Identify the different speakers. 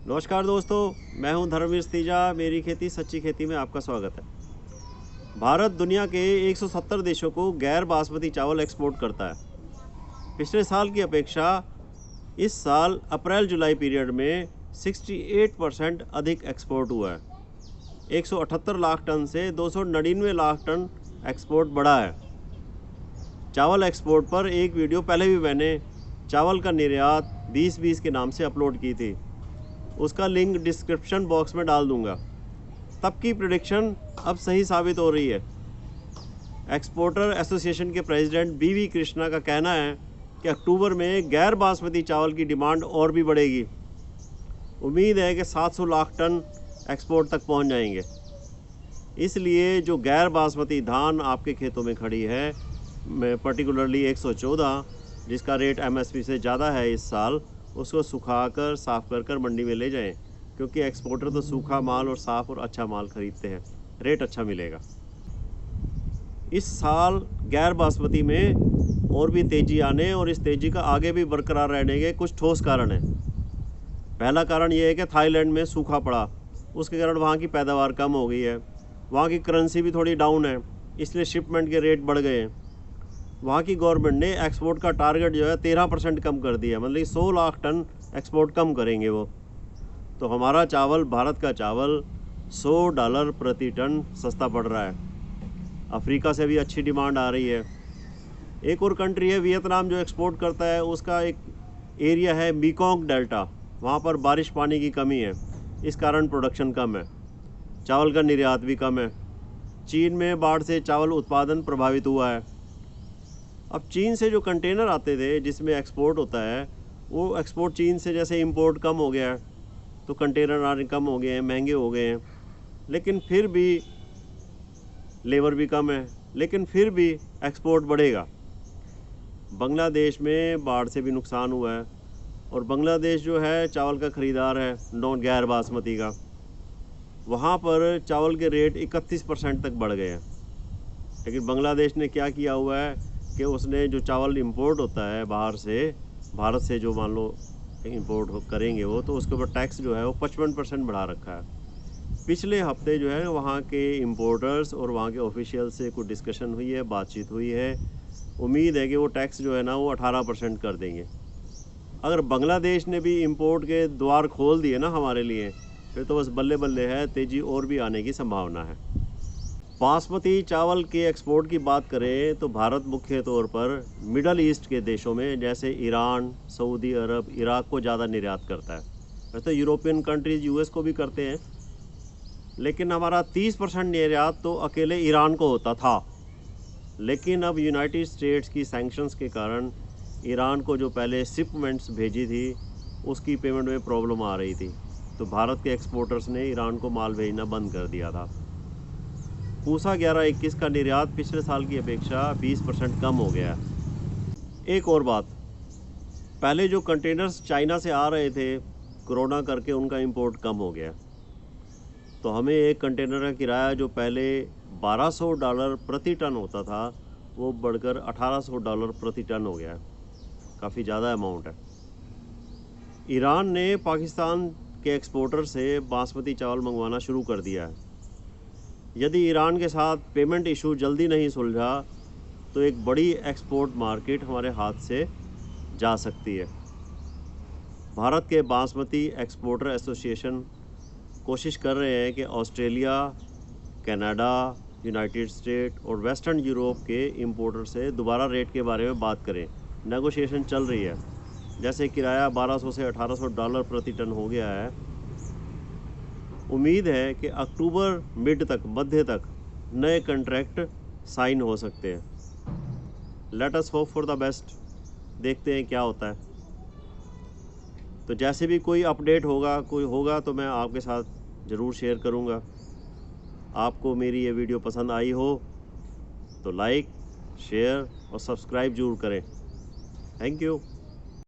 Speaker 1: नमस्कार दोस्तों, मैं हूं धर्मवीर तीजा। मेरी खेती सच्ची खेती में आपका स्वागत है। भारत दुनिया के 170 देशों को गैर बासमती चावल एक्सपोर्ट करता है। पिछले साल की अपेक्षा इस साल अप्रैल जुलाई पीरियड में 68% अधिक एक्सपोर्ट हुआ है। 178 लाख टन से 299 लाख टन एक्सपोर्ट बढ़ा है। चावल एक्सपोर्ट पर एक वीडियो पहले भी मैंने चावल का निर्यात 2020 के नाम से अपलोड की थी। उसका लिंक डिस्क्रिप्शन बॉक्स में डाल दूंगा। तब की प्रेडिक्शन अब सही साबित हो रही है। एक्सपोर्टर एसोसिएशन के प्रेसिडेंट बीवी कृष्णा का कहना है कि अक्टूबर में गैर बासमती चावल की डिमांड और भी बढ़ेगी। उम्मीद है कि 700 लाख टन एक्सपोर्ट तक पहुंच जाएंगे। इसलिए जो गैर बासमती धान आपके खेतों में खड़ी है, पर्टिकुलरली 114, जिसका रेट एमएसपी से ज़्यादा है इस साल, उसको सुखाकर साफ़ कर मंडी में ले जाएं, क्योंकि एक्सपोर्टर तो सूखा माल और साफ़ और अच्छा माल ख़रीदते हैं, रेट अच्छा मिलेगा। इस साल गैर बासमती में और भी तेज़ी आने और इस तेज़ी का आगे भी बरकरार रहने के कुछ ठोस कारण हैं। पहला कारण ये है कि थाईलैंड में सूखा पड़ा, उसके कारण वहाँ की पैदावार कम हो गई है। वहाँ की करेंसी भी थोड़ी डाउन है, इसलिए शिपमेंट के रेट बढ़ गए हैं। वहाँ की गवर्नमेंट ने एक्सपोर्ट का टारगेट जो है 13% कम कर दिया, मतलब 100 लाख टन एक्सपोर्ट कम करेंगे वो। तो हमारा चावल, भारत का चावल $100 प्रति टन सस्ता पड़ रहा है। अफ्रीका से भी अच्छी डिमांड आ रही है। एक और कंट्री है वियतनाम जो एक्सपोर्ट करता है, उसका एक एरिया है मेकोंग डेल्टा, वहाँ पर बारिश पानी की कमी है, इस कारण प्रोडक्शन कम है, चावल का निर्यात भी कम है। चीन में बाढ़ से चावल उत्पादन प्रभावित हुआ है। अब चीन से जो कंटेनर आते थे जिसमें एक्सपोर्ट होता है, वो एक्सपोर्ट चीन से जैसे इंपोर्ट कम हो गया है, तो कंटेनर आने कम हो गए हैं, महंगे हो गए हैं। लेकिन फिर भी लेबर भी कम है, लेकिन फिर भी एक्सपोर्ट बढ़ेगा। बांग्लादेश में बाढ़ से भी नुकसान हुआ है, और बांग्लादेश जो है चावल का ख़रीदार है नॉन गैर बासमती का। वहाँ पर चावल के रेट 31% तक बढ़ गए हैं। लेकिन बांग्लादेश ने क्या किया हुआ है कि उसने जो चावल इंपोर्ट होता है बाहर से, भारत से जो मान लो इंपोर्ट करेंगे वो, तो उसके ऊपर टैक्स जो है वो 55% बढ़ा रखा है। पिछले हफ्ते जो है वहाँ के इंपोर्टर्स और वहाँ के ऑफिशियल से कुछ डिस्कशन हुई है, बातचीत हुई है। उम्मीद है कि वो टैक्स जो है ना वो 18% कर देंगे। अगर बांग्लादेश ने भी इंपोर्ट के द्वार खोल दिए ना हमारे लिए, फिर तो बस बल्ले बल्ले है, तेज़ी और भी आने की संभावना है। बासमती चावल के एक्सपोर्ट की बात करें तो भारत मुख्य तौर पर मिडल ईस्ट के देशों में जैसे ईरान, सऊदी अरब, इराक को ज़्यादा निर्यात करता है। वैसे तो यूरोपियन कंट्रीज़ यूएस को भी करते हैं, लेकिन हमारा 30% निर्यात तो अकेले ईरान को होता था। लेकिन अब यूनाइटेड स्टेट्स की सैंक्शंस के कारण ईरान को जो पहले शिपमेंट्स भेजी थी उसकी पेमेंट में प्रॉब्लम आ रही थी, तो भारत के एक्सपोर्टर्स ने ईरान को माल भेजना बंद कर दिया था। पूसा 11-21 का निर्यात पिछले साल की अपेक्षा 20% कम हो गया है। एक और बात, पहले जो कंटेनर्स चाइना से आ रहे थे, कोरोना करके उनका इंपोर्ट कम हो गया, तो हमें एक कंटेनर का किराया जो पहले $1200 प्रति टन होता था, वो बढ़कर $1800 प्रति टन हो गया है। काफ़ी ज़्यादा अमाउंट है। ईरान ने पाकिस्तान के एक्सपोर्टर से बासमती चावल मंगवाना शुरू कर दिया है। यदि ईरान के साथ पेमेंट इशू जल्दी नहीं सुलझा तो एक बड़ी एक्सपोर्ट मार्केट हमारे हाथ से जा सकती है। भारत के बासमती एक्सपोर्टर एसोसिएशन कोशिश कर रहे हैं कि ऑस्ट्रेलिया, कनाडा, यूनाइटेड स्टेट और वेस्टर्न यूरोप के इंपोर्टर से दोबारा रेट के बारे में बात करें। नेगोशिएशन चल रही है। जैसे किराया $1200 से $1800 प्रति टन हो गया है, उम्मीद है कि अक्टूबर मध्य तक नए कॉन्ट्रैक्ट साइन हो सकते हैं। Let us hope for the best. देखते हैं क्या होता है। तो जैसे भी कोई अपडेट होगा तो मैं आपके साथ ज़रूर शेयर करूँगा। आपको मेरी ये वीडियो पसंद आई हो तो लाइक, शेयर और सब्सक्राइब ज़रूर करें। Thank you.